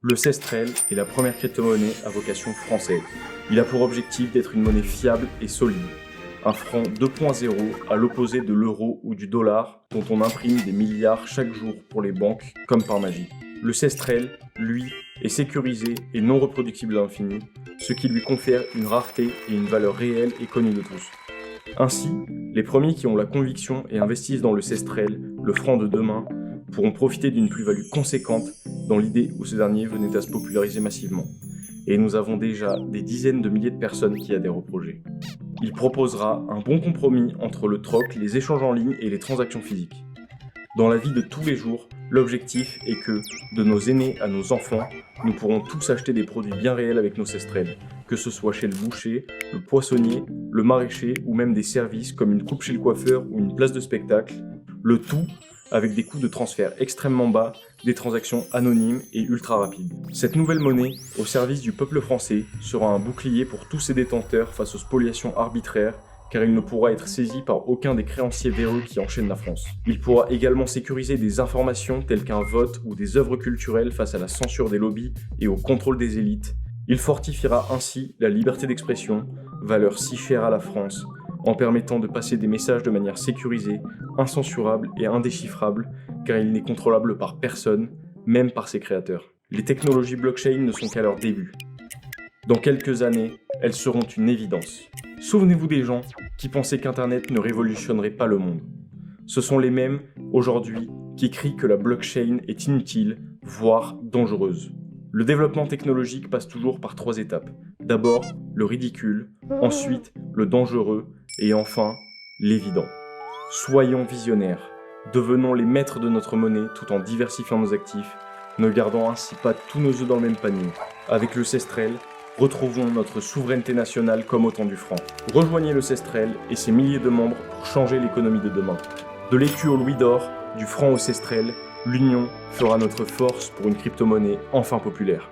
Le Cestrel est la première crypto-monnaie à vocation française. Il a pour objectif d'être une monnaie fiable et solide. Un franc 2.0 à l'opposé de l'euro ou du dollar dont on imprime des milliards chaque jour pour les banques comme par magie. Le Cestrel, lui, est sécurisé et non reproductible à l'infini, ce qui lui confère une rareté et une valeur réelle et connue de tous. Ainsi, les premiers qui ont la conviction et investissent dans le Cestrel, le franc de demain, pourront profiter d'une plus-value conséquente dans l'idée où ce dernier venait à se populariser massivement. Et nous avons déjà des dizaines de milliers de personnes qui adhèrent au projet. Il proposera un bon compromis entre le troc, les échanges en ligne et les transactions physiques. Dans la vie de tous les jours, l'objectif est que, de nos aînés à nos enfants, nous pourrons tous acheter des produits bien réels avec nos Cestrel, que ce soit chez le boucher, le poissonnier, le maraîcher ou même des services comme une coupe chez le coiffeur ou une place de spectacle, le tout avec des coûts de transfert extrêmement bas, des transactions anonymes et ultra rapides. Cette nouvelle monnaie, au service du peuple français, sera un bouclier pour tous ses détenteurs face aux spoliations arbitraires, car il ne pourra être saisi par aucun des créanciers véreux qui enchaînent la France. Il pourra également sécuriser des informations telles qu'un vote ou des œuvres culturelles face à la censure des lobbies et au contrôle des élites. Il fortifiera ainsi la liberté d'expression, valeur si chère à la France, en permettant de passer des messages de manière sécurisée, incensurable et indéchiffrable, car il n'est contrôlable par personne, même par ses créateurs. Les technologies blockchain ne sont qu'à leur début. Dans quelques années, elles seront une évidence. Souvenez-vous des gens qui pensaient qu'Internet ne révolutionnerait pas le monde. Ce sont les mêmes, aujourd'hui, qui crient que la blockchain est inutile, voire dangereuse. Le développement technologique passe toujours par 3 étapes. D'abord, le ridicule, ensuite, le dangereux, et enfin, l'évident. Soyons visionnaires, devenons les maîtres de notre monnaie tout en diversifiant nos actifs, ne gardant ainsi pas tous nos œufs dans le même panier. Avec le Cestrel, retrouvons notre souveraineté nationale comme au temps du franc. Rejoignez le Cestrel et ses milliers de membres pour changer l'économie de demain. De l'écu au louis d'or, du franc au Cestrel, l'union fera notre force pour une crypto-monnaie enfin populaire.